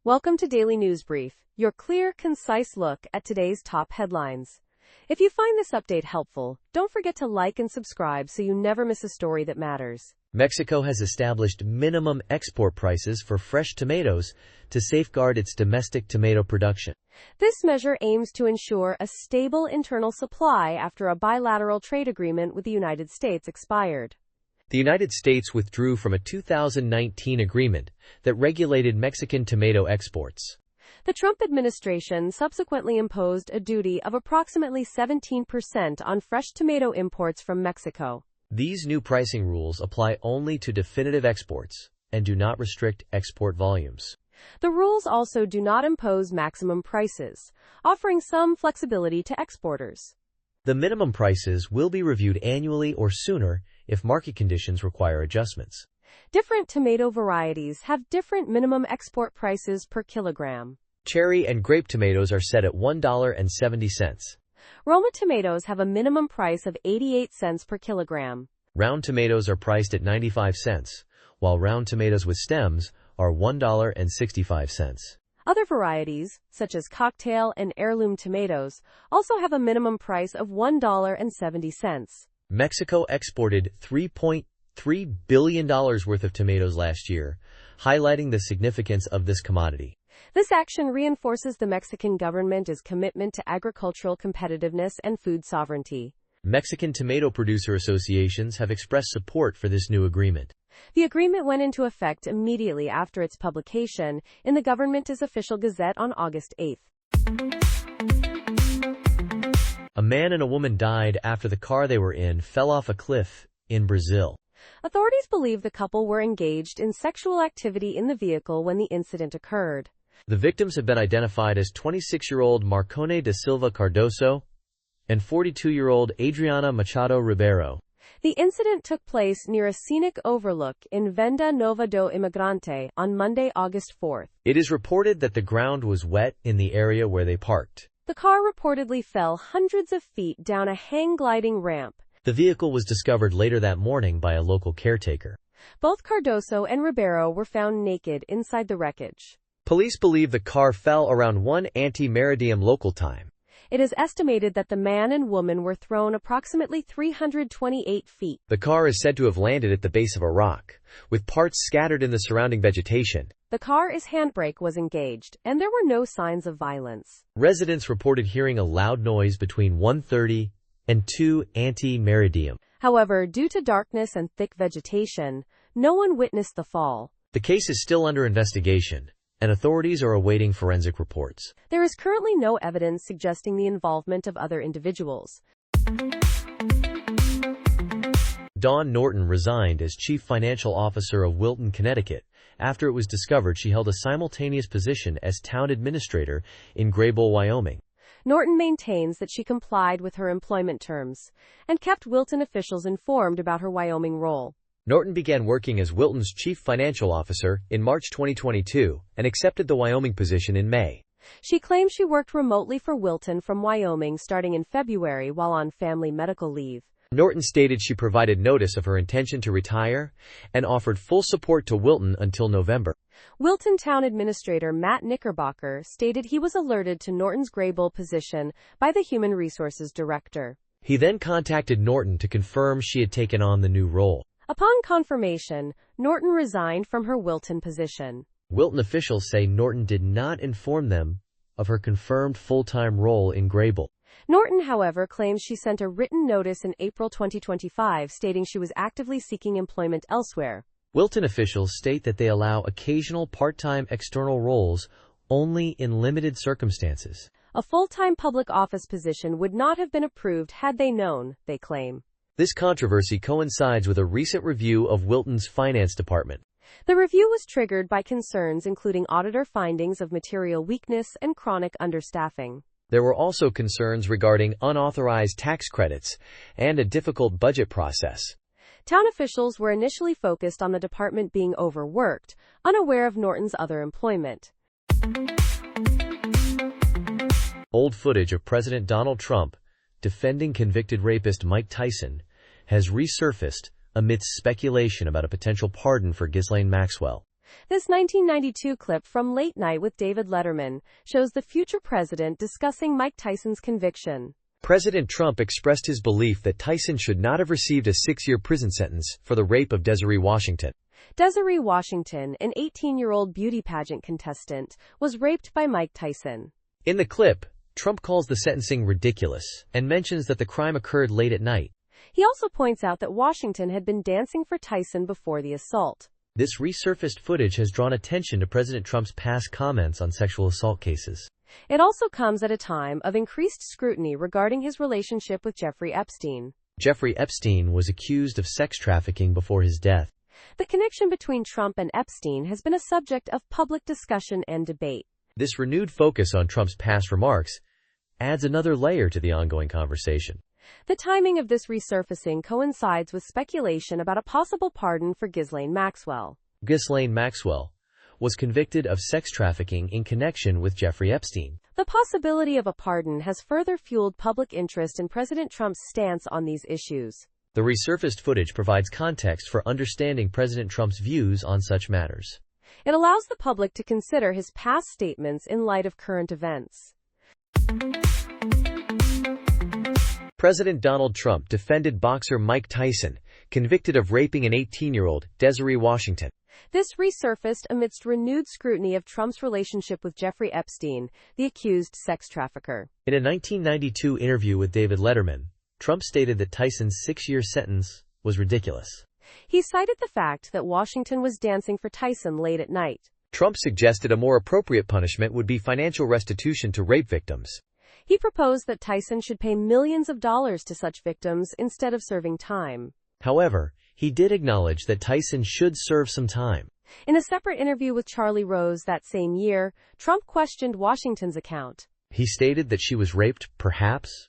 Welcome to Daily News Brief, your clear, concise look at today's top headlines. If you find this update helpful, don't forget to like and subscribe so you never miss a story that matters. Mexico has established minimum export prices for fresh tomatoes to safeguard its domestic tomato production. This measure aims to ensure a stable internal supply after a bilateral trade agreement with the United States expired. The United States withdrew from a 2019 agreement that regulated Mexican tomato exports. The Trump administration subsequently imposed a duty of approximately 17% on fresh tomato imports from Mexico. These new pricing rules apply only to definitive exports and do not restrict export volumes. The rules also do not impose maximum prices, offering some flexibility to exporters. The minimum prices will be reviewed annually or sooner if market conditions require adjustments. Different tomato varieties have different minimum export prices per kilogram. Cherry and grape tomatoes are set at $1.70. Roma tomatoes have a minimum price of 88 cents per kilogram. Round tomatoes are priced at 95 cents, while round tomatoes with stems are $1.65. Other varieties, such as cocktail and heirloom tomatoes, also have a minimum price of $1.70. Mexico exported $3.3 billion worth of tomatoes last year, highlighting the significance of this commodity. This action reinforces the Mexican government's commitment to agricultural competitiveness and food sovereignty. Mexican tomato producer associations have expressed support for this new agreement. The agreement went into effect immediately after its publication in the government's official gazette on August 8. A man and a woman died after the car they were in fell off a cliff in Brazil. Authorities believe the couple were engaged in sexual activity in the vehicle when the incident occurred. The victims have been identified as 26-year-old Marcone da Silva Cardoso and 42-year-old Adriana Machado Ribeiro. The incident took place near a scenic overlook in Venda Nova do Imigrante on Monday, August 4. It is reported that the ground was wet in the area where they parked. The car reportedly fell hundreds of feet down a hang-gliding ramp. The vehicle was discovered later that morning by a local caretaker. Both Cardoso and Ribeiro were found naked inside the wreckage. Police believe the car fell around 1 ante-meridiem local time. It is estimated that the man and woman were thrown approximately 328 feet. The car is said to have landed at the base of a rock, with parts scattered in the surrounding vegetation. The car's handbrake was engaged, and there were no signs of violence. Residents reported hearing a loud noise between 1:30 and 2 ante-meridiem. However, due to darkness and thick vegetation, no one witnessed the fall. The case is still under investigation, and authorities are awaiting forensic reports. There is currently no evidence suggesting the involvement of other individuals. Dawn Norton resigned as chief financial officer of Wilton, Connecticut, after it was discovered she held a simultaneous position as town administrator in Graybull, Wyoming. Norton maintains that she complied with her employment terms and kept Wilton officials informed about her Wyoming role. Norton began working as Wilton's chief financial officer in March 2022 and accepted the Wyoming position in May. She claims she worked remotely for Wilton from Wyoming starting in February while on family medical leave. Norton stated she provided notice of her intention to retire and offered full support to Wilton until November. Wilton Town Administrator Matt Knickerbocker stated he was alerted to Norton's Graybull position by the Human Resources Director. He then contacted Norton to confirm she had taken on the new role. Upon confirmation, Norton resigned from her Wilton position. Wilton officials say Norton did not inform them of her confirmed full-time role in Graybull. Norton, however, claims she sent a written notice in April 2025 stating she was actively seeking employment elsewhere. Wilton officials state that they allow occasional part-time external roles only in limited circumstances. A full-time public office position would not have been approved had they known, they claim. This controversy coincides with a recent review of Wilton's finance department. The review was triggered by concerns including auditor findings of material weakness and chronic understaffing. There were also concerns regarding unauthorized tax credits and a difficult budget process. Town officials were initially focused on the department being overworked, unaware of Norton's other employment. Old footage of President Donald Trump defending convicted rapist Mike Tyson has resurfaced amidst speculation about a potential pardon for Ghislaine Maxwell. This 1992 clip from Late Night with David Letterman shows the future president discussing Mike Tyson's conviction. President Trump expressed his belief that Tyson should not have received a 6-year prison sentence for the rape of Desiree Washington. Desiree Washington, an 18-year-old beauty pageant contestant, was raped by Mike Tyson. In the clip, Trump calls the sentencing ridiculous and mentions that the crime occurred late at night. He also points out that Washington had been dancing for Tyson before the assault. This resurfaced footage has drawn attention to President Trump's past comments on sexual assault cases. It also comes at a time of increased scrutiny regarding his relationship with Jeffrey Epstein. Jeffrey Epstein was accused of sex trafficking before his death. The connection between Trump and Epstein has been a subject of public discussion and debate. This renewed focus on Trump's past remarks adds another layer to the ongoing conversation. The timing of this resurfacing coincides with speculation about a possible pardon for Ghislaine Maxwell. Ghislaine Maxwell was convicted of sex trafficking in connection with Jeffrey Epstein. The possibility of a pardon has further fueled public interest in President Trump's stance on these issues. The resurfaced footage provides context for understanding President Trump's views on such matters. It allows the public to consider his past statements in light of current events. President Donald Trump defended boxer Mike Tyson, convicted of raping an 18-year-old, Desiree Washington. This resurfaced amidst renewed scrutiny of Trump's relationship with Jeffrey Epstein, the accused sex trafficker. In a 1992 interview with David Letterman, Trump stated that Tyson's 6-year sentence was ridiculous. He cited the fact that Washington was dancing for Tyson late at night. Trump suggested a more appropriate punishment would be financial restitution to rape victims. He proposed that Tyson should pay millions of dollars to such victims instead of serving time. However, he did acknowledge that Tyson should serve some time. In a separate interview with Charlie Rose that same year, Trump questioned Washington's account. He stated that she was raped, perhaps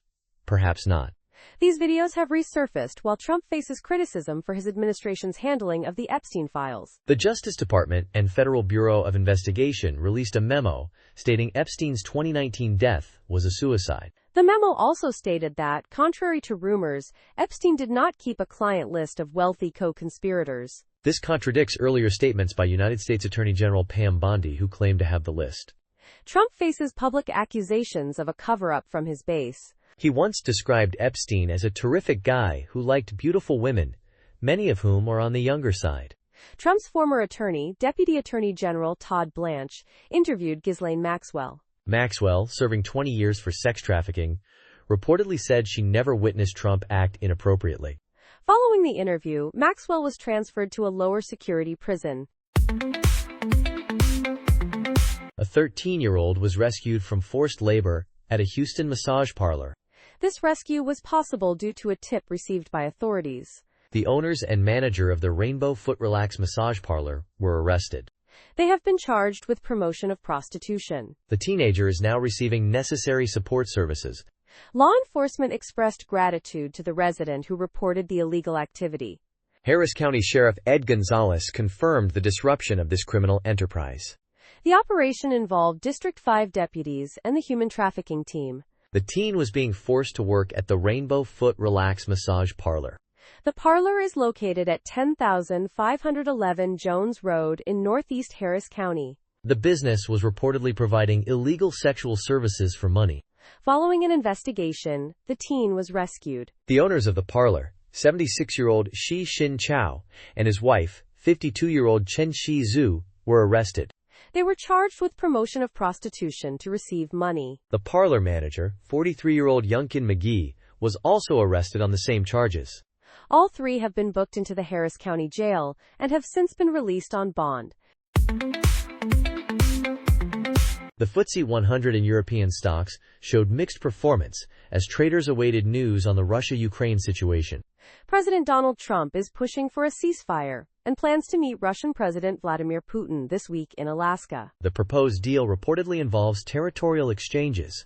not. These videos have resurfaced while Trump faces criticism for his administration's handling of the Epstein files. The Justice Department and Federal Bureau of Investigation released a memo stating Epstein's 2019 death was a suicide. The memo also stated that, contrary to rumors, Epstein did not keep a client list of wealthy co-conspirators. This contradicts earlier statements by United States Attorney General Pam Bondi, who claimed to have the list. Trump faces public accusations of a cover-up from his base. He once described Epstein as a terrific guy who liked beautiful women, many of whom are on the younger side. Trump's former attorney, Deputy Attorney General Todd Blanche, interviewed Ghislaine Maxwell. Maxwell, serving 20 years for sex trafficking, reportedly said she never witnessed Trump act inappropriately. Following the interview, Maxwell was transferred to a lower security prison. A 13-year-old was rescued from forced labor at a Houston massage parlor. This rescue was possible due to a tip received by authorities. The owners and manager of the Rainbow Foot Relax massage parlor were arrested. They have been charged with promotion of prostitution. The teenager is now receiving necessary support services. Law enforcement expressed gratitude to the resident who reported the illegal activity. Harris County Sheriff Ed Gonzalez confirmed the disruption of this criminal enterprise. The operation involved District 5 deputies and the human trafficking team. The teen was being forced to work at the Rainbow Foot Relax massage parlor. The parlor is located at 10,511 Jones Road in northeast Harris County. The business was reportedly providing illegal sexual services for money. Following an investigation, the teen was rescued. The owners of the parlor, 76-year-old Shi Shin Chow, and his wife, 52-year-old Chen Shi Zhu, were arrested. They were charged with promotion of prostitution to receive money. The parlor manager, 43-year-old Youngkin McGee, was also arrested on the same charges. All three have been booked into the Harris County Jail and have since been released on bond. The FTSE 100 and European stocks showed mixed performance as traders awaited news on the Russia-Ukraine situation. President Donald Trump is pushing for a ceasefire and plans to meet Russian President Vladimir Putin this week in Alaska. The proposed deal reportedly involves territorial exchanges,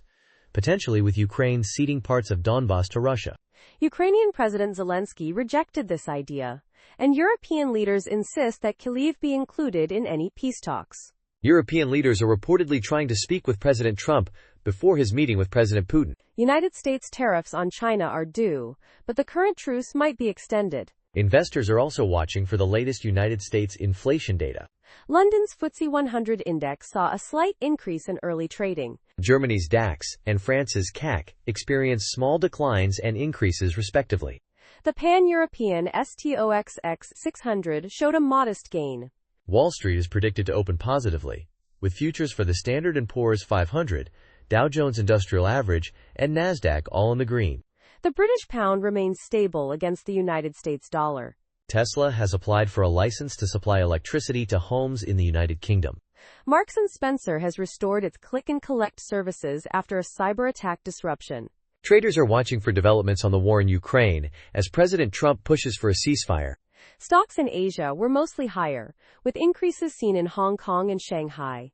potentially with Ukraine ceding parts of Donbas to Russia. Ukrainian President Zelensky rejected this idea, and European leaders insist that Kyiv be included in any peace talks. European leaders are reportedly trying to speak with President Trump before his meeting with President Putin. United States tariffs on China are due, but the current truce might be extended. Investors are also watching for the latest United States inflation data. London's FTSE 100 index saw a slight increase in early trading. Germany's DAX and France's CAC experienced small declines and increases respectively. The pan-European STOXX 600 showed a modest gain. Wall Street is predicted to open positively, with futures for the Standard & Poor's 500, Dow Jones Industrial Average, and Nasdaq all in the green. The British pound remains stable against the United States dollar. Tesla has applied for a license to supply electricity to homes in the United Kingdom. Marks & Spencer has restored its click-and-collect services after a cyber-attack disruption. Traders are watching for developments on the war in Ukraine as President Trump pushes for a ceasefire. Stocks in Asia were mostly higher, with increases seen in Hong Kong and Shanghai.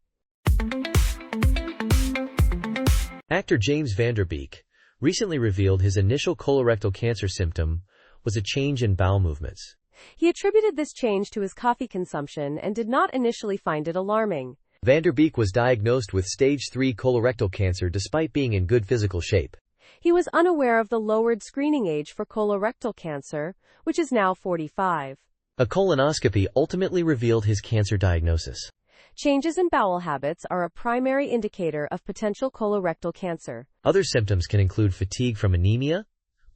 Actor James Van Der Beek recently revealed his initial colorectal cancer symptom was a change in bowel movements. He attributed this change to his coffee consumption and did not initially find it alarming. Van Der Beek was diagnosed with stage 3 colorectal cancer despite being in good physical shape. He was unaware of the lowered screening age for colorectal cancer, which is now 45. A colonoscopy ultimately revealed his cancer diagnosis. Changes in bowel habits are a primary indicator of potential colorectal cancer. Other symptoms can include fatigue from anemia,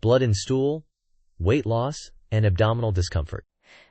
blood in stool, weight loss, and abdominal discomfort.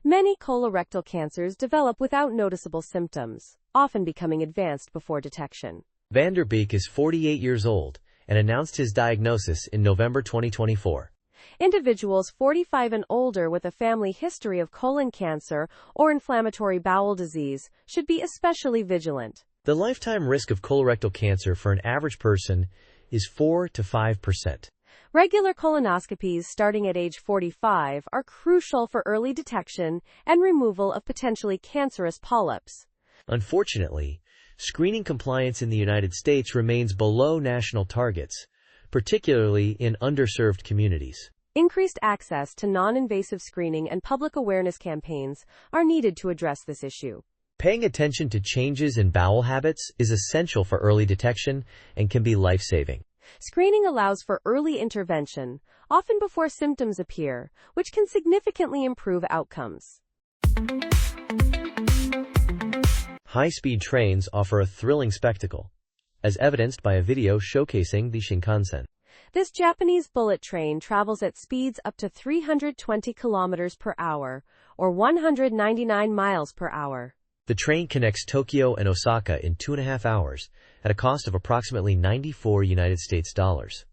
Many colorectal cancers develop without noticeable symptoms, often becoming advanced before detection. Van Der Beek is 48 years old and announced his diagnosis in November 2024. Individuals 45 and older with a family history of colon cancer or inflammatory bowel disease should be especially vigilant. The lifetime risk of colorectal cancer for an average person is 4 to 5%. Regular colonoscopies starting at age 45 are crucial for early detection and removal of potentially cancerous polyps. Unfortunately, screening compliance in the United States remains below national targets, particularly in underserved communities. Increased access to non-invasive screening and public awareness campaigns are needed to address this issue. Paying attention to changes in bowel habits is essential for early detection and can be life-saving. Screening allows for early intervention, often before symptoms appear, which can significantly improve outcomes. High-speed trains offer a thrilling spectacle, as evidenced by a video showcasing the Shinkansen. This Japanese bullet train travels at speeds up to 320 kilometers per hour, or 199 miles per hour. The train connects Tokyo and Osaka in 2.5 hours at a cost of approximately $94.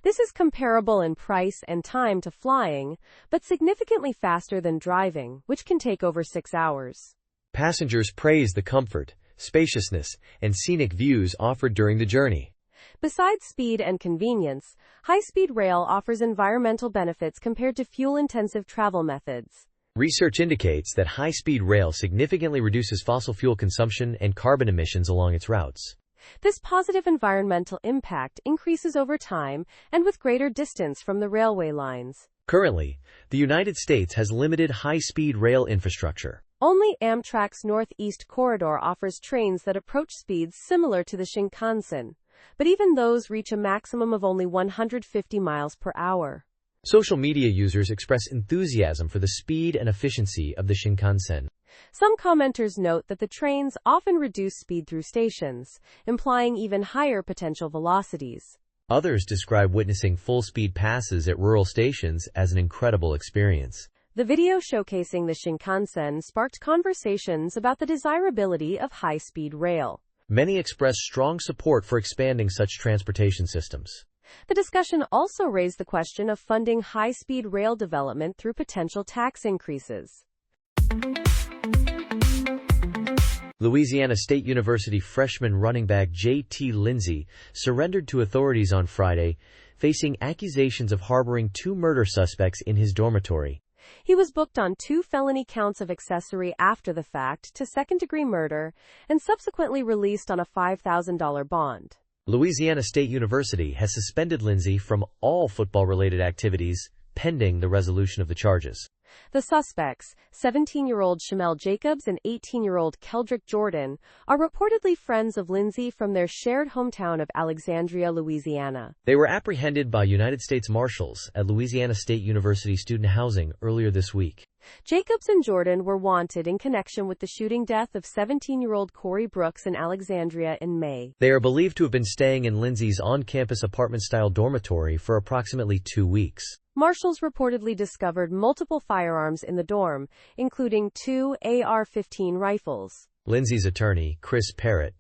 This is comparable in price and time to flying, but significantly faster than driving, which can take over 6 hours. Passengers praise the comfort, spaciousness, and scenic views offered during the journey. Besides speed and convenience, high-speed rail offers environmental benefits compared to fuel-intensive travel methods. Research indicates that high-speed rail significantly reduces fossil fuel consumption and carbon emissions along its routes. This positive environmental impact increases over time and with greater distance from the railway lines. Currently, the United States has limited high-speed rail infrastructure. Only Amtrak's Northeast Corridor offers trains that approach speeds similar to the Shinkansen, but even those reach a maximum of only 150 miles per hour. Social media users express enthusiasm for the speed and efficiency of the Shinkansen. Some commenters note that the trains often reduce speed through stations, implying even higher potential velocities. Others describe witnessing full-speed passes at rural stations as an incredible experience. The video showcasing the Shinkansen sparked conversations about the desirability of high-speed rail. Many express strong support for expanding such transportation systems. The discussion also raised the question of funding high-speed rail development through potential tax increases. Louisiana State University freshman running back J.T. Lindsay surrendered to authorities on Friday, facing accusations of harboring 2 murder suspects in his dormitory. He was booked on 2 felony counts of accessory after the fact to second-degree murder and subsequently released on a $5,000 bond. Louisiana State University has suspended Lindsay from all football-related activities, pending the resolution of the charges. The suspects, 17-year-old Shamel Jacobs and 18-year-old Keldrick Jordan, are reportedly friends of Lindsay from their shared hometown of Alexandria, Louisiana. They were apprehended by United States Marshals at Louisiana State University student housing earlier this week. Jacobs and Jordan were wanted in connection with the shooting death of 17-year-old Corey Brooks in Alexandria in May. They are believed to have been staying in Lindsay's on-campus apartment-style dormitory for approximately 2 weeks. Marshals reportedly discovered multiple firearms in the dorm, including 2 AR-15 rifles. Lindsay's attorney, Chris Parrott,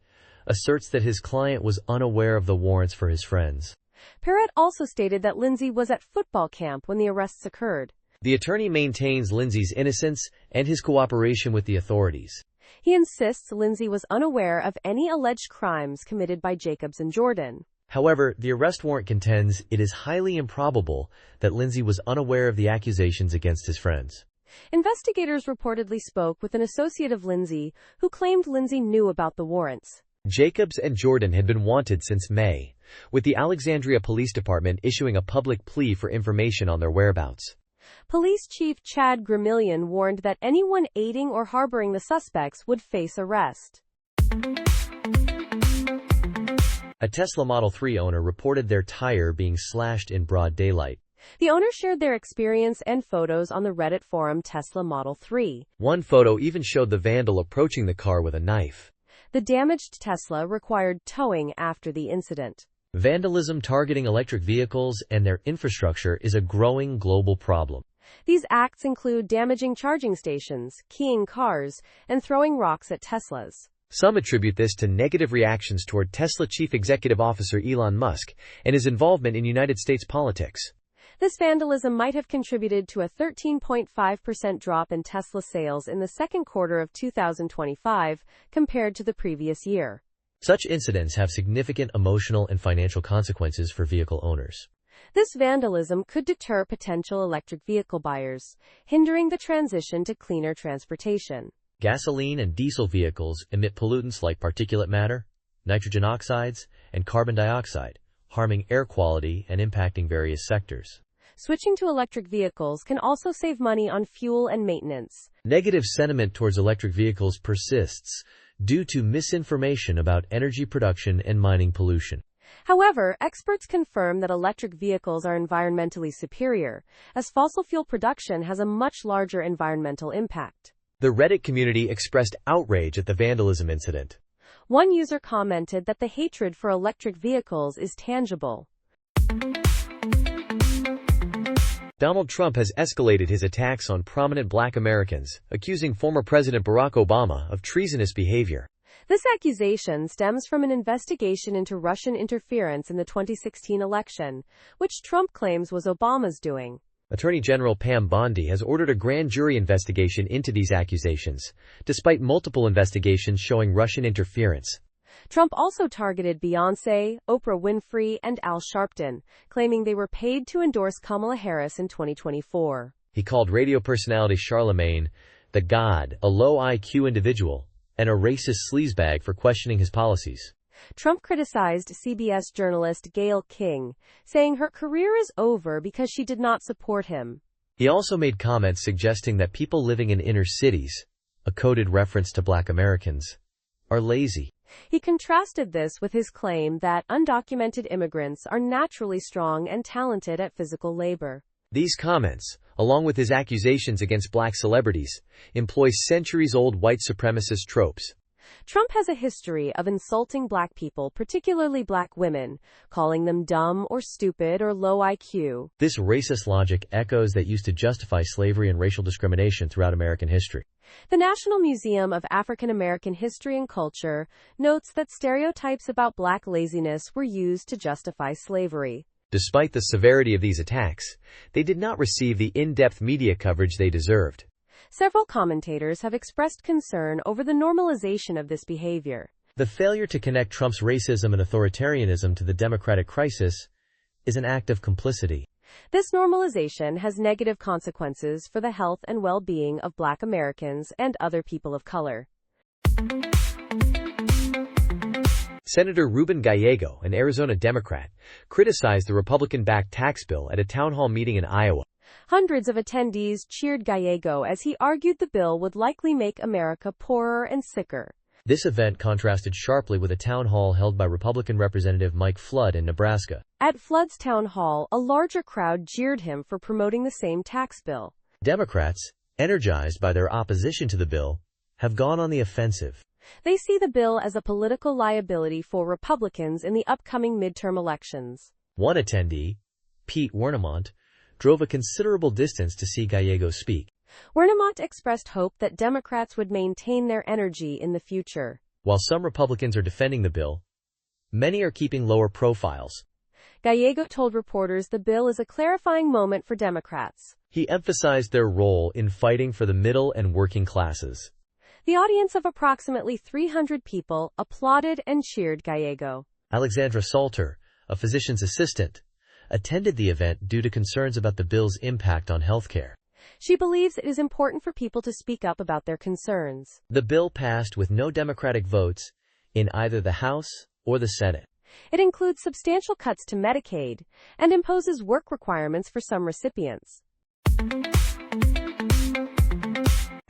asserts that his client was unaware of the warrants for his friends. Parrott also stated that Lindsay was at football camp when the arrests occurred. The attorney maintains Lindsay's innocence and his cooperation with the authorities. He insists Lindsay was unaware of any alleged crimes committed by Jacobs and Jordan. However, the arrest warrant contends it is highly improbable that Lindsay was unaware of the accusations against his friends. Investigators reportedly spoke with an associate of Lindsay who claimed Lindsay knew about the warrants. Jacobs and Jordan had been wanted since May, with the Alexandria Police Department issuing a public plea for information on their whereabouts. Police Chief Chad Gramillion warned that anyone aiding or harboring the suspects would face arrest. A Tesla Model 3 owner reported their tire being slashed in broad daylight. The owner shared their experience and photos on the Reddit forum Tesla Model 3. One photo even showed the vandal approaching the car with a knife. The damaged Tesla required towing after the incident. Vandalism targeting electric vehicles and their infrastructure is a growing global problem. These acts include damaging charging stations, keying cars, and throwing rocks at Teslas. Some attribute this to negative reactions toward Tesla Chief Executive Officer Elon Musk and his involvement in United States politics. This vandalism might have contributed to a 13.5% drop in Tesla sales in the second quarter of 2025 compared to the previous year. Such incidents have significant emotional and financial consequences for vehicle owners. This vandalism could deter potential electric vehicle buyers, hindering the transition to cleaner transportation. Gasoline and diesel vehicles emit pollutants like particulate matter, nitrogen oxides, and carbon dioxide, harming air quality and impacting various sectors. Switching to electric vehicles can also save money on fuel and maintenance. Negative sentiment towards electric vehicles persists due to misinformation about energy production and mining pollution. However, experts confirm that electric vehicles are environmentally superior, as fossil fuel production has a much larger environmental impact. The Reddit community expressed outrage at the vandalism incident. One user commented that the hatred for electric vehicles is tangible. Donald Trump has escalated his attacks on prominent Black Americans, accusing former President Barack Obama of treasonous behavior. This accusation stems from an investigation into Russian interference in the 2016 election, which Trump claims was Obama's doing. Attorney General Pam Bondi has ordered a grand jury investigation into these accusations, despite multiple investigations showing Russian interference. Trump also targeted Beyoncé, Oprah Winfrey, and Al Sharpton, claiming they were paid to endorse Kamala Harris in 2024. He called radio personality Charlemagne the God, a low IQ individual, and a racist sleazebag for questioning his policies. Trump criticized CBS journalist Gayle King, saying her career is over because she did not support him. He also made comments suggesting that people living in inner cities, a coded reference to Black Americans, are lazy. He contrasted this with his claim that undocumented immigrants are naturally strong and talented at physical labor. These comments, along with his accusations against Black celebrities, employ centuries-old white supremacist tropes. Trump has a history of insulting Black people, particularly Black women, calling them dumb or stupid or low IQ. This racist logic echoes that used to justify slavery and racial discrimination throughout American history. The National Museum of African American History and Culture notes that stereotypes about Black laziness were used to justify slavery. Despite the severity of these attacks, they did not receive the in-depth media coverage they deserved. Several commentators have expressed concern over the normalization of this behavior. The failure to connect Trump's racism and authoritarianism to the democratic crisis is an act of complicity. This normalization has negative consequences for the health and well-being of Black Americans and other people of color. Senator Ruben Gallego, an Arizona Democrat, criticized the Republican-backed tax bill at a town hall meeting in Iowa. Hundreds of attendees cheered Gallego as he argued the bill would likely make America poorer and sicker. This event contrasted sharply with a town hall held by Republican Representative Mike Flood in Nebraska. At Flood's town hall, a larger crowd jeered him for promoting the same tax bill. Democrats, energized by their opposition to the bill, have gone on the offensive. They see the bill as a political liability for Republicans in the upcoming midterm elections. One attendee, Pete Wernimont, drove a considerable distance to see Gallego speak. Wernimont expressed hope that Democrats would maintain their energy in the future. While some Republicans are defending the bill, many are keeping lower profiles. Gallego told reporters the bill is a clarifying moment for Democrats. He emphasized their role in fighting for the middle and working classes. The audience of approximately 300 people applauded and cheered Gallego. Alexandra Salter, a physician's assistant, attended the event due to concerns about the bill's impact on healthcare. She believes it is important for people to speak up about their concerns. The bill passed with no Democratic votes in either the House or the Senate. It includes substantial cuts to Medicaid and imposes work requirements for some recipients.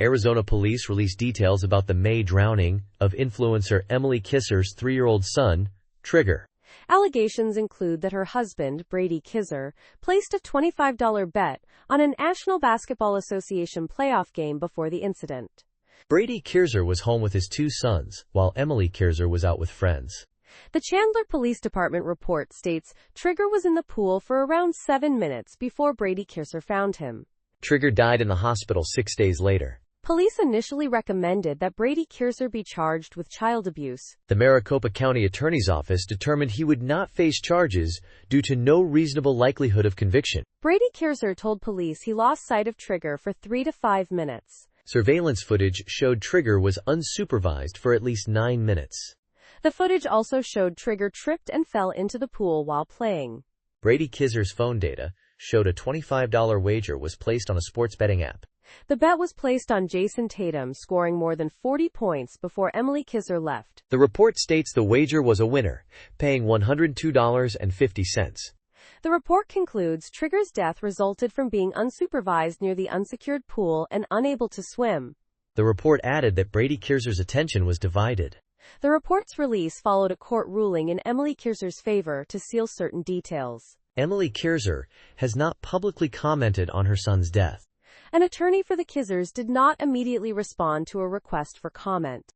Arizona police released details about the May drowning of influencer Emily Kisser's 3-year-old son, Trigger. Allegations include that her husband, Brady Kisser, placed a $25 bet on a National Basketball Association playoff game before the incident. Brady Kisser was home with his 2 sons, while Emily Kisser was out with friends. The Chandler Police Department report states Trigger was in the pool for around 7 minutes before Brady Kisser found him. Trigger died in the hospital 6 days later. Police initially recommended that Brady Kisser be charged with child abuse. The Maricopa County Attorney's Office determined he would not face charges due to no reasonable likelihood of conviction. Brady Kisser told police he lost sight of Trigger for 3 to 5 minutes. Surveillance footage showed Trigger was unsupervised for at least 9 minutes. The footage also showed Trigger tripped and fell into the pool while playing. Brady Kisser's phone data showed a $25 wager was placed on a sports betting app. The bet was placed on Jason Tatum scoring more than 40 points before Emily Kisser left. The report states the wager was a winner, paying $102.50. The report concludes Trigger's death resulted from being unsupervised near the unsecured pool and unable to swim. The report added that Brady Kisser's attention was divided. The report's release followed a court ruling in Emily Kisser's favor to seal certain details. Emily Kisser has not publicly commented on her son's death. An attorney for the Kissers did not immediately respond to a request for comment.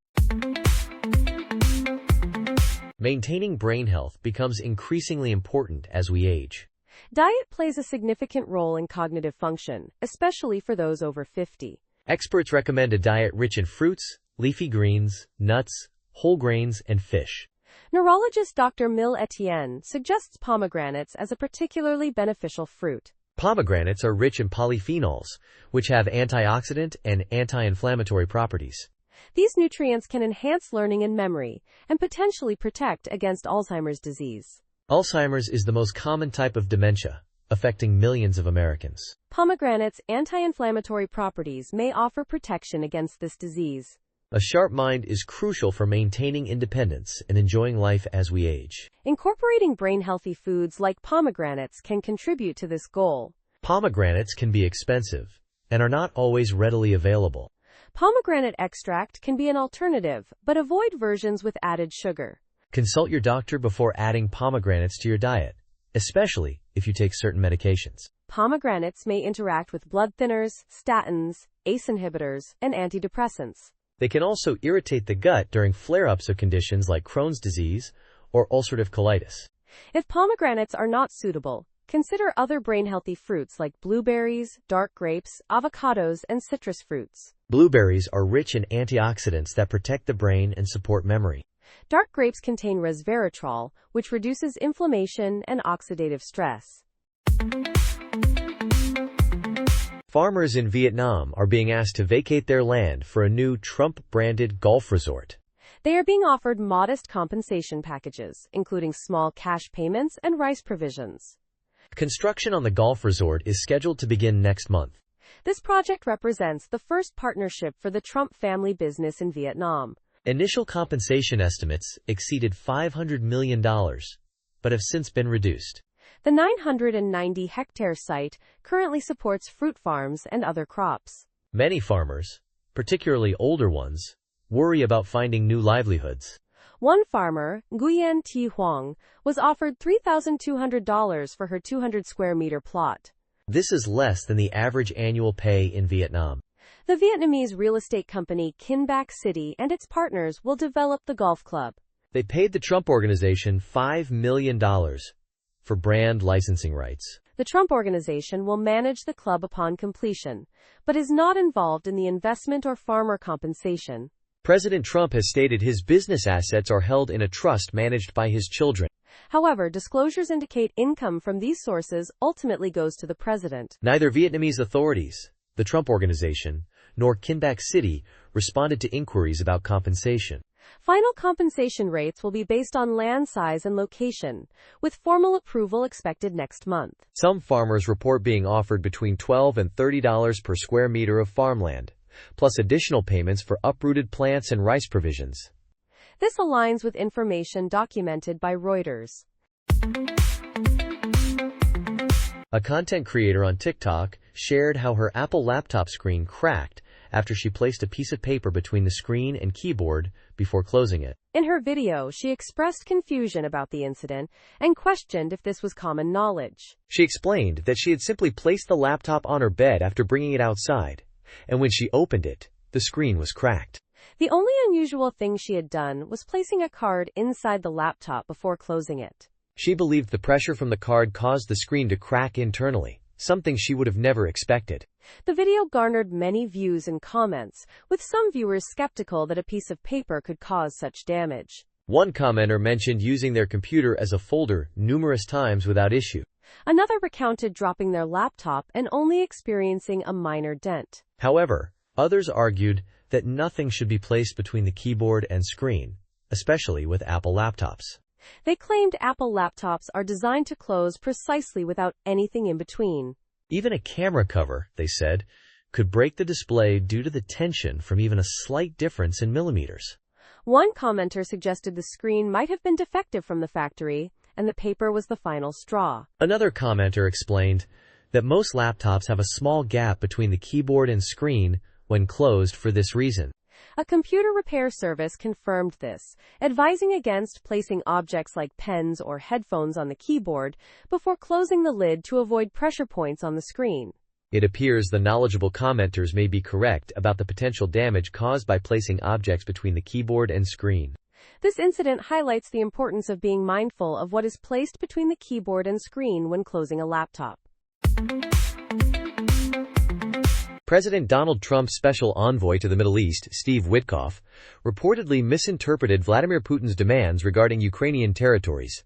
Maintaining brain health becomes increasingly important as we age. Diet plays a significant role in cognitive function, especially for those over 50. Experts recommend a diet rich in fruits, leafy greens, nuts, whole grains, and fish. Neurologist Dr. Mil Etienne suggests pomegranates as a particularly beneficial fruit. Pomegranates are rich in polyphenols, which have antioxidant and anti-inflammatory properties. These nutrients can enhance learning and memory, and potentially protect against Alzheimer's disease. Alzheimer's is the most common type of dementia, affecting millions of Americans. Pomegranates' anti-inflammatory properties may offer protection against this disease. A sharp mind is crucial for maintaining independence and enjoying life as we age. Incorporating brain-healthy foods like pomegranates can contribute to this goal. Pomegranates can be expensive and are not always readily available. Pomegranate extract can be an alternative, but avoid versions with added sugar. Consult your doctor before adding pomegranates to your diet, especially if you take certain medications. Pomegranates may interact with blood thinners, statins, ACE inhibitors, and antidepressants. They can also irritate the gut during flare-ups of conditions like Crohn's disease or ulcerative colitis. If pomegranates are not suitable, consider other brain-healthy fruits like blueberries, dark grapes, avocados, and citrus fruits. Blueberries are rich in antioxidants that protect the brain and support memory. Dark grapes contain resveratrol, which reduces inflammation and oxidative stress. Farmers in Vietnam are being asked to vacate their land for a new Trump-branded golf resort. They are being offered modest compensation packages, including small cash payments and rice provisions. Construction on the golf resort is scheduled to begin next month. This project represents the first partnership for the Trump family business in Vietnam. Initial compensation estimates exceeded $500 million, but have since been reduced. The 990-hectare site currently supports fruit farms and other crops. Many farmers, particularly older ones, worry about finding new livelihoods. One farmer, Nguyen Thi Huang, was offered $3,200 for her 200 square meter plot. This is less than the average annual pay in Vietnam. The Vietnamese real estate company Kinbac City and its partners will develop the golf club. They paid the Trump Organization $5 million for brand licensing rights. The Trump Organization will manage the club upon completion, but is not involved in the investment or farmer compensation. President Trump has stated his business assets are held in a trust managed by his children. However, disclosures indicate income from these sources ultimately goes to the president. Neither Vietnamese authorities, the Trump Organization, nor Kinbac City responded to inquiries about compensation. Final compensation rates will be based on land size and location, with formal approval expected next month. Some farmers report being offered between $12 and $30 per square meter of farmland, plus additional payments for uprooted plants and rice provisions. This aligns with information documented by Reuters. A content creator on TikTok shared how her Apple laptop screen cracked after she placed a piece of paper between the screen and keyboard before closing it. In her video, she expressed confusion about the incident and questioned if this was common knowledge. She explained that she had simply placed the laptop on her bed after bringing it outside, and when she opened it, the screen was cracked. The only unusual thing she had done was placing a card inside the laptop before closing it. She believed the pressure from the card caused the screen to crack internally, something she would have never expected. The video garnered many views and comments, with some viewers skeptical that a piece of paper could cause such damage. One commenter mentioned using their computer as a folder numerous times without issue. Another recounted dropping their laptop and only experiencing a minor dent. However, others argued that nothing should be placed between the keyboard and screen, especially with Apple laptops. They claimed Apple laptops are designed to close precisely without anything in between. Even a camera cover, they said, could break the display due to the tension from even a slight difference in millimeters. One commenter suggested the screen might have been defective from the factory, and the paper was the final straw. Another commenter explained that most laptops have a small gap between the keyboard and screen when closed for this reason. A computer repair service confirmed this, advising against placing objects like pens or headphones on the keyboard before closing the lid to avoid pressure points on the screen. It appears the knowledgeable commenters may be correct about the potential damage caused by placing objects between the keyboard and screen. This incident highlights the importance of being mindful of what is placed between the keyboard and screen when closing a laptop. President Donald Trump's special envoy to the Middle East, Steve Witkoff, reportedly misinterpreted Vladimir Putin's demands regarding Ukrainian territories.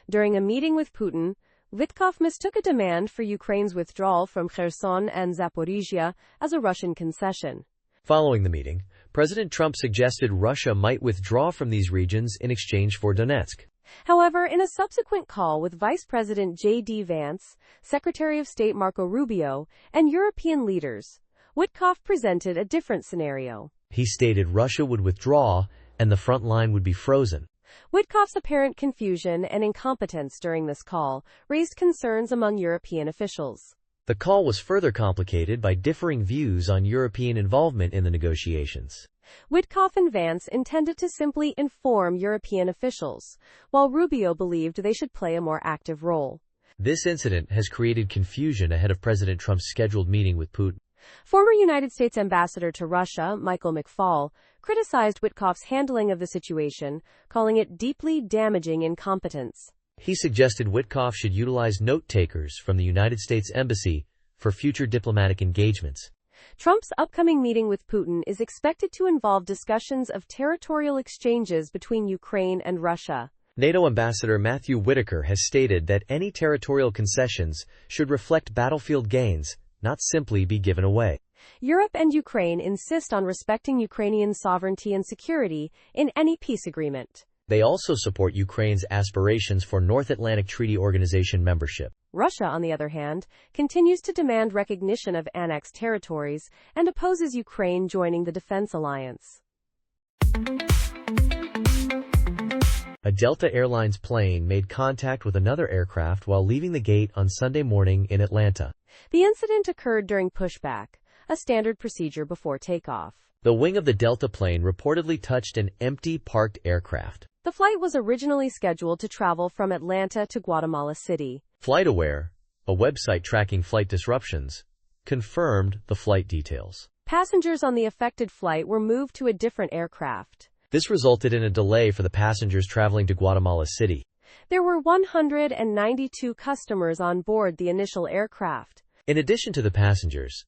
During a meeting with Putin, Witkoff mistook a demand for Ukraine's withdrawal from Kherson and Zaporizhia as a Russian concession. Following the meeting, President Trump suggested Russia might withdraw from these regions in exchange for Donetsk. However, in a subsequent call with Vice President J.D. Vance, Secretary of State Marco Rubio, and European leaders, Witkoff presented a different scenario. He stated Russia would withdraw and the front line would be frozen. Witkoff's apparent confusion and incompetence during this call raised concerns among European officials. The call was further complicated by differing views on European involvement in the negotiations. Witkoff and Vance intended to simply inform European officials, while Rubio believed they should play a more active role. This incident has created confusion ahead of President Trump's scheduled meeting with Putin. Former United States Ambassador to Russia, Michael McFaul, criticized Witkoff's handling of the situation, calling it deeply damaging incompetence. He suggested Witkoff should utilize note-takers from the United States Embassy for future diplomatic engagements. Trump's upcoming meeting with Putin is expected to involve discussions of territorial exchanges between Ukraine and Russia. NATO Ambassador Matthew Whitaker has stated that any territorial concessions should reflect battlefield gains, not simply be given away. Europe and Ukraine insist on respecting Ukrainian sovereignty and security in any peace agreement. They also support Ukraine's aspirations for North Atlantic Treaty Organization membership. Russia, on the other hand, continues to demand recognition of annexed territories and opposes Ukraine joining the defense alliance. A Delta Airlines plane made contact with another aircraft while leaving the gate on Sunday morning in Atlanta. The incident occurred during pushback, a standard procedure before takeoff. The wing of the Delta plane reportedly touched an empty parked aircraft. The flight was originally scheduled to travel from Atlanta to Guatemala City. FlightAware, a website tracking flight disruptions, confirmed the flight details. Passengers on the affected flight were moved to a different aircraft. This resulted in a delay for the passengers traveling to Guatemala City. There were 192 customers on board the initial aircraft. In addition to the passengers,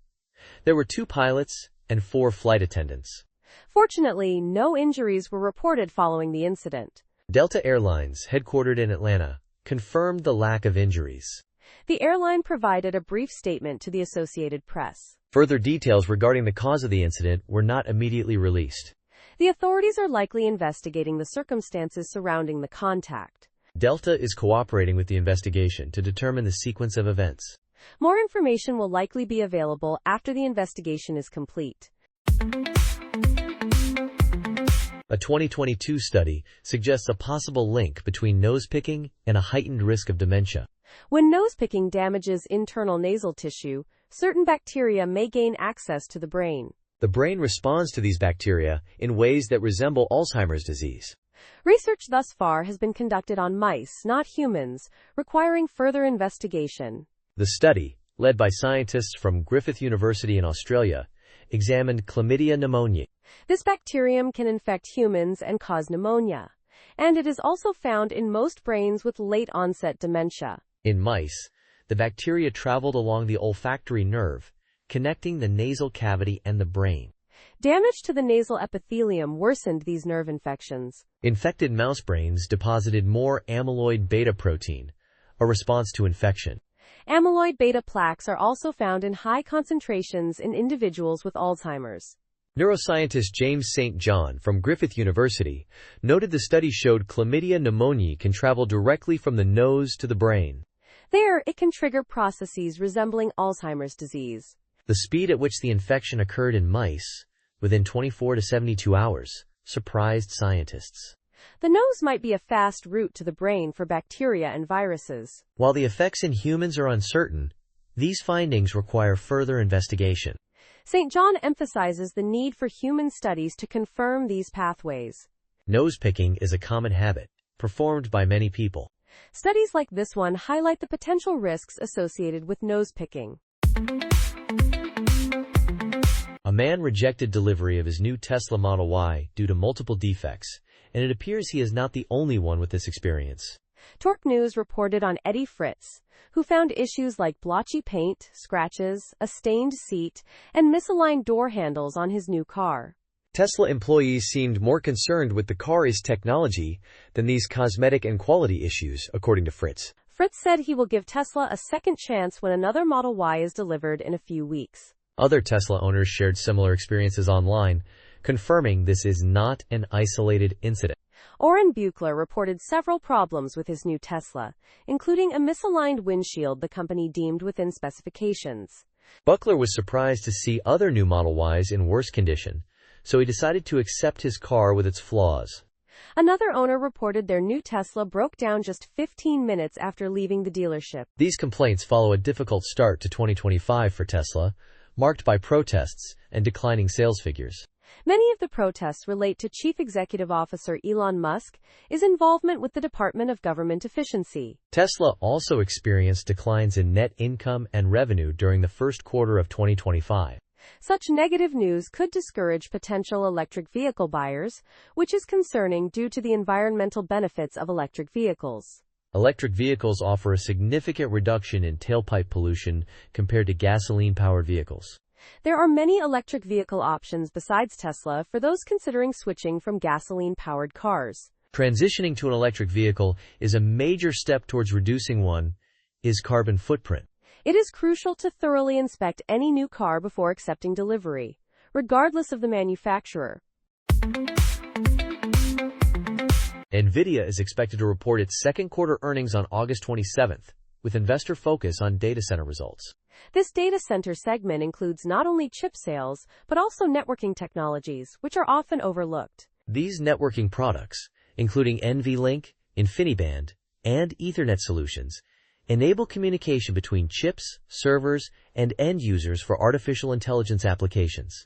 there were 2 pilots and 4 flight attendants. Fortunately, no injuries were reported following the incident. Delta Airlines, headquartered in Atlanta, confirmed the lack of injuries. The airline provided a brief statement to the Associated Press. Further details regarding the cause of the incident were not immediately released. The authorities are likely investigating the circumstances surrounding the contact. Delta is cooperating with the investigation to determine the sequence of events. More information will likely be available after the investigation is complete. A 2022 study suggests a possible link between nose-picking and a heightened risk of dementia. When nose-picking damages internal nasal tissue, certain bacteria may gain access to the brain. The brain responds to these bacteria in ways that resemble Alzheimer's disease. Research thus far has been conducted on mice, not humans, requiring further investigation. The study, led by scientists from Griffith University in Australia, examined Chlamydia pneumoniae. This bacterium can infect humans and cause pneumonia, and it is also found in most brains with late-onset dementia. In mice, the bacteria traveled along the olfactory nerve, connecting the nasal cavity and the brain. Damage to the nasal epithelium worsened these nerve infections. Infected mouse brains deposited more amyloid beta protein, a response to infection. Amyloid beta plaques are also found in high concentrations in individuals with Alzheimer's. Neuroscientist James St. John from Griffith University noted the study showed Chlamydia pneumoniae can travel directly from the nose to the brain. There, it can trigger processes resembling Alzheimer's disease. The speed at which the infection occurred in mice, within 24 to 72 hours, surprised scientists. The nose might be a fast route to the brain for bacteria and viruses. While the effects in humans are uncertain, these findings require further investigation. St. John emphasizes the need for human studies to confirm these pathways. Nose-picking is a common habit, performed by many people. Studies like this one highlight the potential risks associated with nose-picking. A man rejected delivery of his new Tesla Model Y due to multiple defects, and it appears he is not the only one with this experience. Torque News reported on Eddie Fritz, who found issues like blotchy paint, scratches, a stained seat, and misaligned door handles on his new car. Tesla employees seemed more concerned with the car's technology than these cosmetic and quality issues, according to Fritz. Fritz said he will give Tesla a second chance when another Model Y is delivered in a few weeks. Other Tesla owners shared similar experiences online, confirming this is not an isolated incident. Oren Buchler reported several problems with his new Tesla, including a misaligned windshield the company deemed within specifications. Buchler was surprised to see other new Model Ys in worse condition, so he decided to accept his car with its flaws. Another owner reported their new Tesla broke down just 15 minutes after leaving the dealership. These complaints follow a difficult start to 2025 for Tesla, marked by protests and declining sales figures. Many of the protests relate to Chief Executive Officer Elon Musk's involvement with the Department of Government Efficiency. Tesla also experienced declines in net income and revenue during the first quarter of 2025. Such negative news could discourage potential electric vehicle buyers, which is concerning due to the environmental benefits of electric vehicles. Electric vehicles offer a significant reduction in tailpipe pollution compared to gasoline-powered vehicles. There are many electric vehicle options besides Tesla for those considering switching from gasoline-powered cars. Transitioning to an electric vehicle is a major step towards reducing one's carbon footprint. It is crucial to thoroughly inspect any new car before accepting delivery, regardless of the manufacturer. NVIDIA is expected to report its second quarter earnings on August 27th, with investor focus on data center results. This data center segment includes not only chip sales, but also networking technologies, which are often overlooked. These networking products, including NVLink, InfiniBand, and Ethernet solutions, enable communication between chips, servers, and end users for artificial intelligence applications.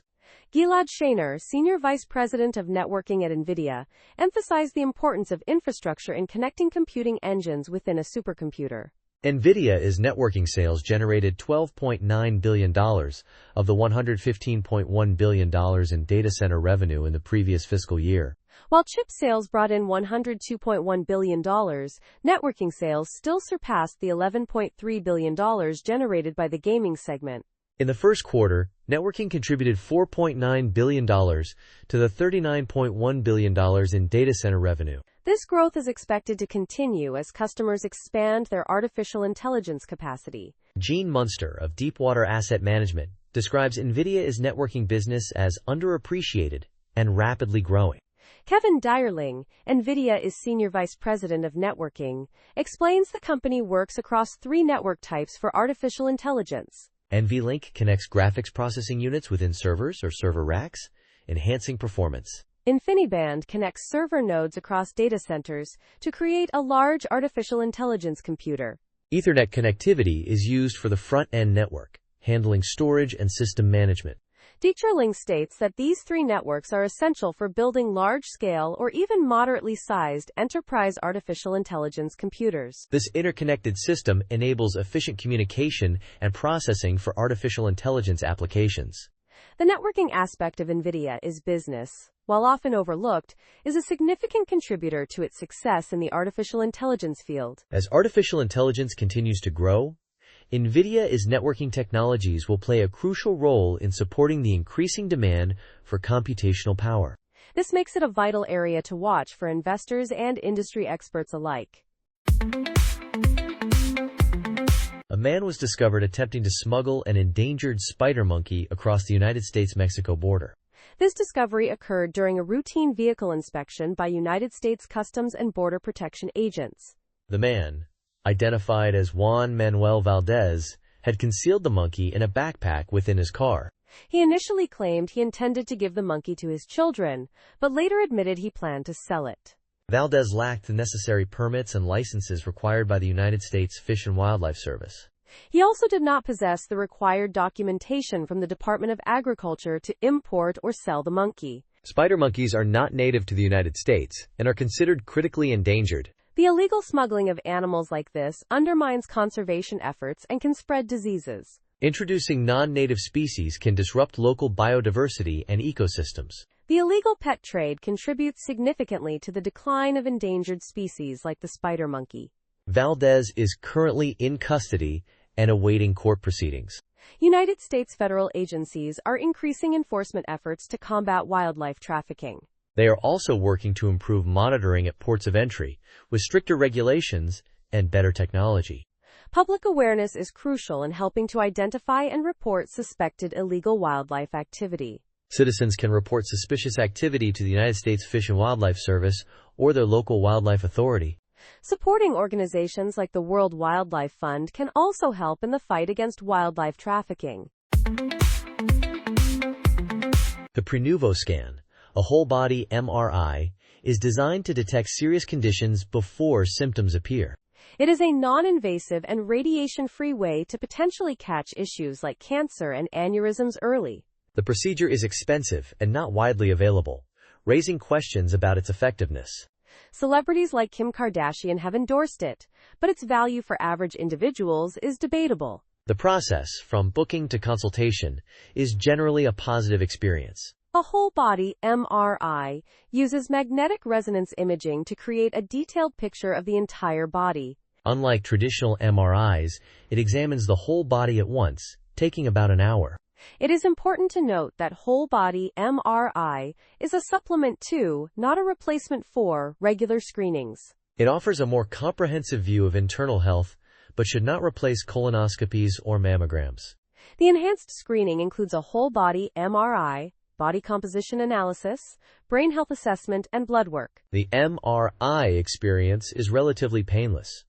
Gilad Shainer, Senior Vice President of Networking at NVIDIA, emphasized the importance of infrastructure in connecting computing engines within a supercomputer. NVIDIA's networking sales generated $12.9 billion of the $115.1 billion in data center revenue in the previous fiscal year. While chip sales brought in $102.1 billion, networking sales still surpassed the $11.3 billion generated by the gaming segment. In the first quarter, networking contributed $4.9 billion to the $39.1 billion in data center revenue. This growth is expected to continue as customers expand their artificial intelligence capacity. Gene Munster of Deepwater Asset Management describes NVIDIA's networking business as underappreciated and rapidly growing. Kevin Dyerling, NVIDIA's Senior Vice President of Networking, explains the company works across 3 network types for artificial intelligence. NVLink connects graphics processing units within servers or server racks, enhancing performance. InfiniBand connects server nodes across data centers to create a large artificial intelligence computer. Ethernet connectivity is used for the front-end network, handling storage and system management. Dyerling states that these 3 networks are essential for building large-scale or even moderately sized enterprise artificial intelligence computers. This interconnected system enables efficient communication and processing for artificial intelligence applications. The networking aspect of NVIDIA is business, while often overlooked, is a significant contributor to its success in the artificial intelligence field. As artificial intelligence continues to grow, NVIDIA's networking technologies will play a crucial role in supporting the increasing demand for computational power. This makes it a vital area to watch for investors and industry experts alike. A man was discovered attempting to smuggle an endangered spider monkey across the United States-Mexico border. This discovery occurred during a routine vehicle inspection by United States Customs and Border Protection agents. The man, identified as Juan Manuel Valdez, had concealed the monkey in a backpack within his car. He initially claimed he intended to give the monkey to his children, but later admitted he planned to sell it. Valdez lacked the necessary permits and licenses required by the United States Fish and Wildlife Service. He also did not possess the required documentation from the Department of Agriculture to import or sell the monkey. Spider monkeys are not native to the United States and are considered critically endangered. The illegal smuggling of animals like this undermines conservation efforts and can spread diseases. Introducing non-native species can disrupt local biodiversity and ecosystems. The illegal pet trade contributes significantly to the decline of endangered species like the spider monkey. Valdez is currently in custody and awaiting court proceedings. United States federal agencies are increasing enforcement efforts to combat wildlife trafficking. They are also working to improve monitoring at ports of entry, with stricter regulations and better technology. Public awareness is crucial in helping to identify and report suspected illegal wildlife activity. Citizens can report suspicious activity to the United States Fish and Wildlife Service or their local wildlife authority. Supporting organizations like the World Wildlife Fund can also help in the fight against wildlife trafficking. The Prenuvo scan, a whole-body MRI, is designed to detect serious conditions before symptoms appear. It is a non-invasive and radiation-free way to potentially catch issues like cancer and aneurysms early. The procedure is expensive and not widely available, raising questions about its effectiveness. Celebrities like Kim Kardashian have endorsed it, but its value for average individuals is debatable. The process, from booking to consultation, is generally a positive experience. A whole-body MRI uses magnetic resonance imaging to create a detailed picture of the entire body. Unlike traditional MRIs, it examines the whole body at once, taking about an hour. It is important to note that whole-body MRI is a supplement to, not a replacement for, regular screenings. It offers a more comprehensive view of internal health, but should not replace colonoscopies or mammograms. The enhanced screening includes a whole-body MRI, body composition analysis, brain health assessment, and blood work. The MRI experience is relatively painless,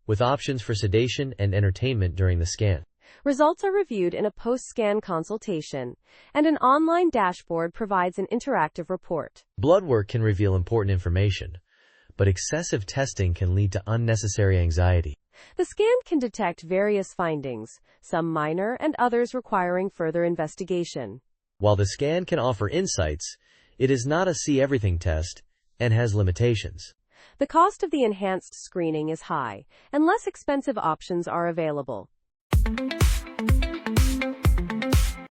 with options for sedation and entertainment during the scan. Results are reviewed in a post-scan consultation, and an online dashboard provides an interactive report. Blood work can reveal important information, but excessive testing can lead to unnecessary anxiety. The scan can detect various findings, some minor and others requiring further investigation. While the scan can offer insights, it is not a see-everything test and has limitations. The cost of the enhanced screening is high, and less expensive options are available.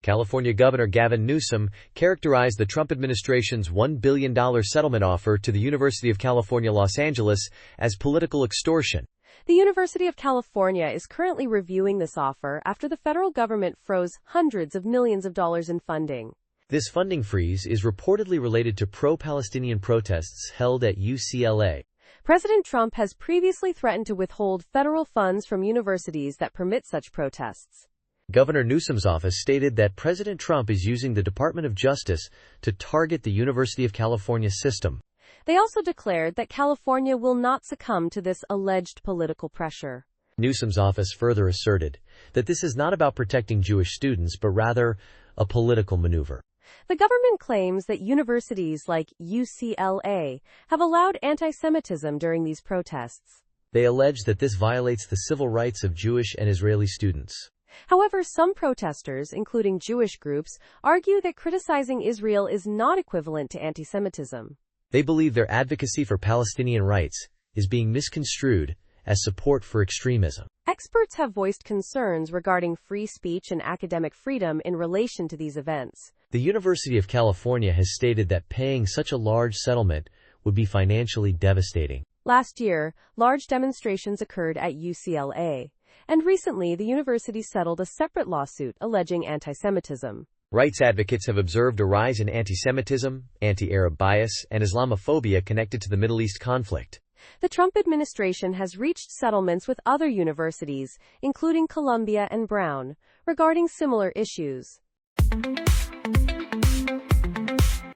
California Governor Gavin Newsom characterized the Trump administration's $1 billion settlement offer to the University of California, Los Angeles as political extortion. The University of California is currently reviewing this offer after the federal government froze hundreds of millions of dollars in funding. This funding freeze is reportedly related to pro-Palestinian protests held at UCLA. President Trump has previously threatened to withhold federal funds from universities that permit such protests. Governor Newsom's office stated that President Trump is using the Department of Justice to target the University of California system. They also declared that California will not succumb to this alleged political pressure. Newsom's office further asserted that this is not about protecting Jewish students, but rather a political maneuver. The government claims that universities like UCLA have allowed anti-Semitism during these protests. They allege that this violates the civil rights of Jewish and Israeli students. However, some protesters, including Jewish groups, argue that criticizing Israel is not equivalent to anti-Semitism. They believe their advocacy for Palestinian rights is being misconstrued as support for extremism. Experts have voiced concerns regarding free speech and academic freedom in relation to these events. The University of California has stated that paying such a large settlement would be financially devastating. Last year, large demonstrations occurred at UCLA. And recently, the university settled a separate lawsuit alleging anti-Semitism. Rights advocates have observed a rise in anti-Semitism, anti-Arab bias, and Islamophobia connected to the Middle East conflict. The Trump administration has reached settlements with other universities, including Columbia and Brown, regarding similar issues.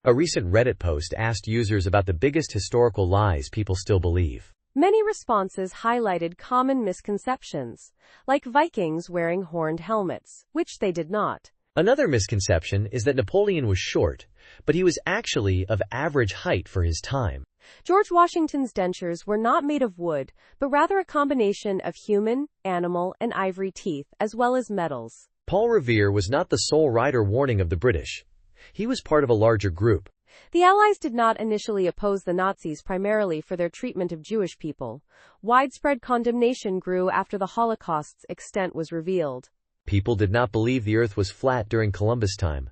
A recent Reddit post asked users about the biggest historical lies people still believe. Many responses highlighted common misconceptions, like Vikings wearing horned helmets, which they did not. Another misconception is that Napoleon was short, but he was actually of average height for his time. George Washington's dentures were not made of wood, but rather a combination of human, animal, and ivory teeth, as well as metals. Paul Revere was not the sole rider warning of the British. He was part of a larger group. The Allies did not initially oppose the Nazis primarily for their treatment of Jewish people. Widespread condemnation grew after the Holocaust's extent was revealed. People did not believe the Earth was flat during Columbus' time.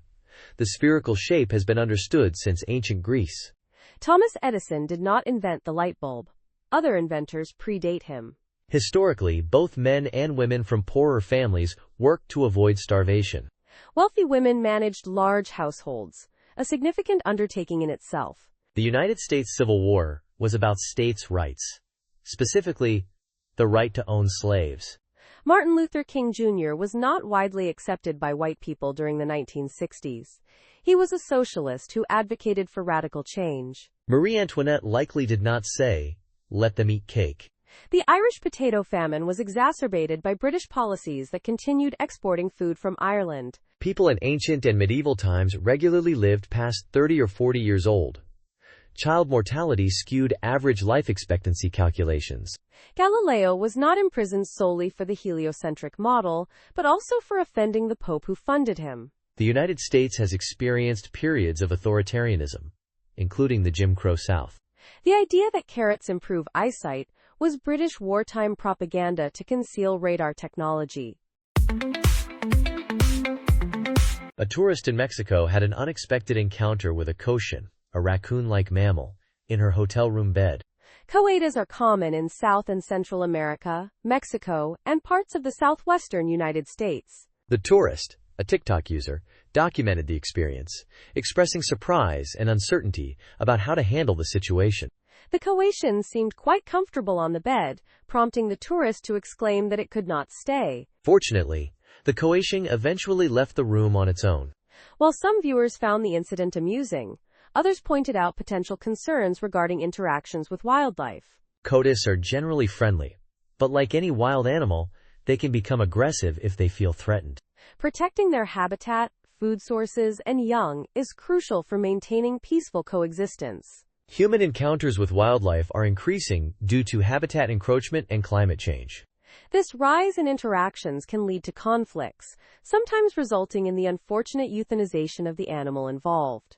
The spherical shape has been understood since ancient Greece. Thomas Edison did not invent the light bulb. Other inventors predate him. Historically, both men and women from poorer families worked to avoid starvation. Wealthy women managed large households, a significant undertaking in itself. The United States Civil War was about states' rights, specifically, the right to own slaves. Martin Luther King Jr. was not widely accepted by white people during the 1960s. He was a socialist who advocated for radical change. Marie Antoinette likely did not say, "Let them eat cake." The Irish potato famine was exacerbated by British policies that continued exporting food from Ireland. People in ancient and medieval times regularly lived past 30 or 40 years old. Child mortality skewed average life expectancy calculations. Galileo was not imprisoned solely for the heliocentric model, but also for offending the Pope who funded him. The United States has experienced periods of authoritarianism, including the Jim Crow South. The idea that carrots improve eyesight was British wartime propaganda to conceal radar technology. A tourist in Mexico had an unexpected encounter with a cochin, a raccoon-like mammal, in her hotel room bed. Coatas are common in South and Central America, Mexico, and parts of the southwestern United States. The tourist, a TikTok user, documented the experience, expressing surprise and uncertainty about how to handle the situation. The coation seemed quite comfortable on the bed, prompting the tourist to exclaim that it could not stay. Fortunately, the coation eventually left the room on its own. While some viewers found the incident amusing, others pointed out potential concerns regarding interactions with wildlife. Coatis are generally friendly, but like any wild animal, they can become aggressive if they feel threatened. Protecting their habitat, food sources, and young is crucial for maintaining peaceful coexistence. Human encounters with wildlife are increasing due to habitat encroachment and climate change. This rise in interactions can lead to conflicts, sometimes resulting in the unfortunate euthanization of the animal involved.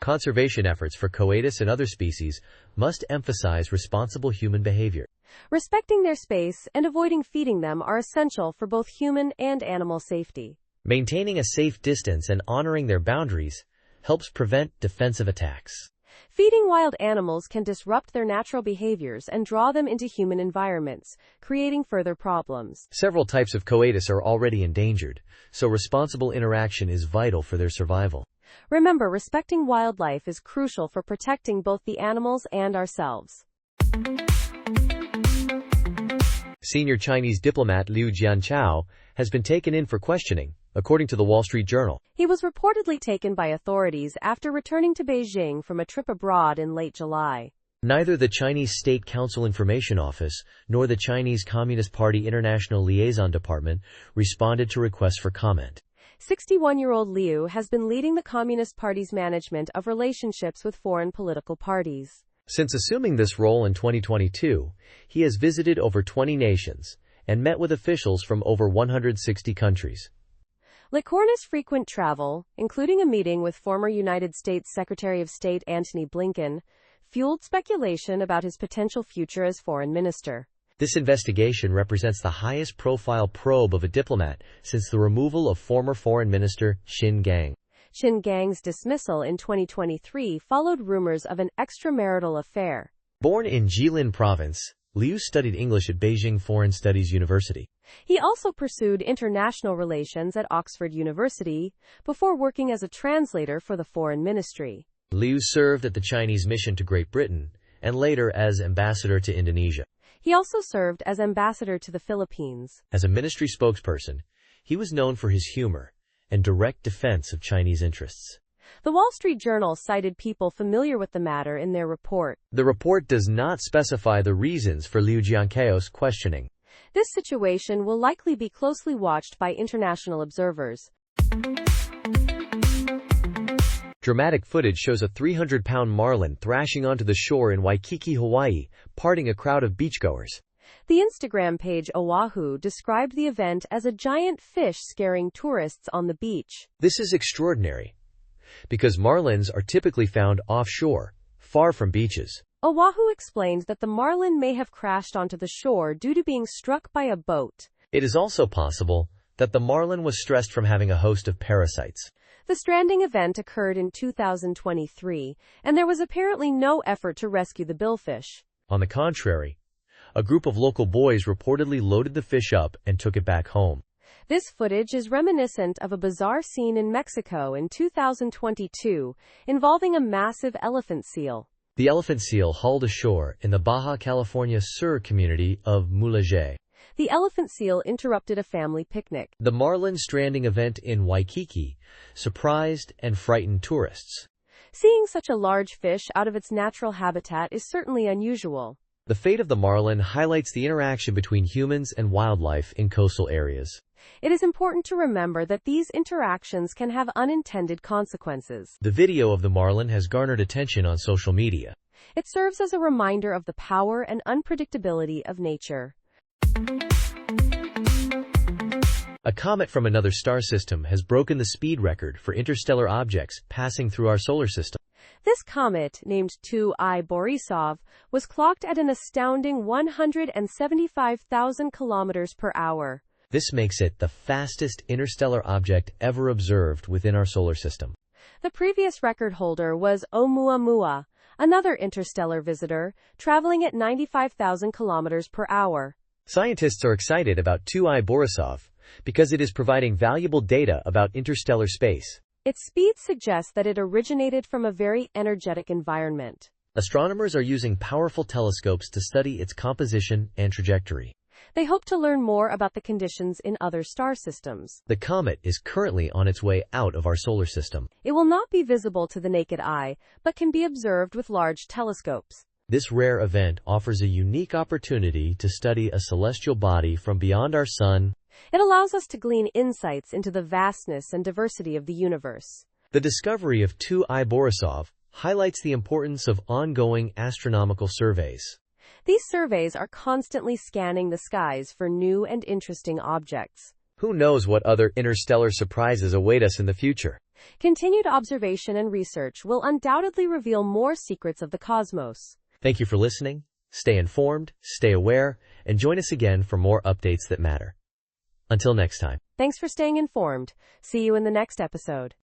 Conservation efforts for coatis and other species must emphasize responsible human behavior. Respecting their space and avoiding feeding them are essential for both human and animal safety. Maintaining a safe distance and honoring their boundaries helps prevent defensive attacks. Feeding wild animals can disrupt their natural behaviors and draw them into human environments, creating further problems. Several types of coatis are already endangered, so responsible interaction is vital for their survival. Remember, respecting wildlife is crucial for protecting both the animals and ourselves. Senior Chinese diplomat Liu Jianchao has been taken in for questioning, according to the Wall Street Journal. He was reportedly taken by authorities after returning to Beijing from a trip abroad in late July. Neither the Chinese State Council Information Office nor the Chinese Communist Party International Liaison Department responded to requests for comment. 61-year-old Liu has been leading the Communist Party's management of relationships with foreign political parties. Since assuming this role in 2022, he has visited over 20 nations and met with officials from over 160 countries. Licorna's frequent travel, including a meeting with former United States Secretary of State Antony Blinken, fueled speculation about his potential future as foreign minister. This investigation represents the highest-profile probe of a diplomat since the removal of former Foreign Minister Qin Gang. Qin Gang's dismissal in 2023 followed rumors of an extramarital affair. Born in Jilin Province, Liu studied English at Beijing Foreign Studies University. He also pursued international relations at Oxford University before working as a translator for the Foreign Ministry. Liu served at the Chinese mission to Great Britain and later as ambassador to Indonesia. He also served as ambassador to the Philippines. As a ministry spokesperson, he was known for his humor and direct defense of Chinese interests. The Wall Street Journal cited people familiar with the matter in their report. The report does not specify the reasons for Liu Jianchao's questioning. This situation will likely be closely watched by international observers. Dramatic footage shows a 300-pound marlin thrashing onto the shore in Waikiki, Hawaii, parting a crowd of beachgoers. The Instagram page Oahu described the event as a giant fish scaring tourists on the beach. This is extraordinary, because marlins are typically found offshore, far from beaches. Oahu explained that the marlin may have crashed onto the shore due to being struck by a boat. It is also possible that the marlin was stressed from having a host of parasites. The stranding event occurred in 2023, and there was apparently no effort to rescue the billfish. On the contrary, a group of local boys reportedly loaded the fish up and took it back home. This footage is reminiscent of a bizarre scene in Mexico in 2022 involving a massive elephant seal. The elephant seal hauled ashore in the Baja California Sur community of Mulegé. The elephant seal interrupted a family picnic. The marlin stranding event in Waikiki surprised and frightened tourists. Seeing such a large fish out of its natural habitat is certainly unusual. The fate of the marlin highlights the interaction between humans and wildlife in coastal areas. It is important to remember that these interactions can have unintended consequences. The video of the marlin has garnered attention on social media. It serves as a reminder of the power and unpredictability of nature. A comet from another star system has broken the speed record for interstellar objects passing through our solar system. This comet, named 2I Borisov, was clocked at an astounding 175,000 kilometers per hour. This makes it the fastest interstellar object ever observed within our solar system. The previous record holder was Oumuamua, another interstellar visitor, traveling at 95,000 kilometers per hour. Scientists are excited about 2I Borisov because it is providing valuable data about interstellar space. Its speed suggests that it originated from a very energetic environment. Astronomers are using powerful telescopes to study its composition and trajectory. They hope to learn more about the conditions in other star systems. The comet is currently on its way out of our solar system. It will not be visible to the naked eye, but can be observed with large telescopes. This rare event offers a unique opportunity to study a celestial body from beyond our sun. It allows us to glean insights into the vastness and diversity of the universe. The discovery of 2I Borisov highlights the importance of ongoing astronomical surveys. These surveys are constantly scanning the skies for new and interesting objects. Who knows what other interstellar surprises await us in the future? Continued observation and research will undoubtedly reveal more secrets of the cosmos. Thank you for listening. Stay informed, stay aware, and join us again for more updates that matter. Until next time. Thanks for staying informed. See you in the next episode.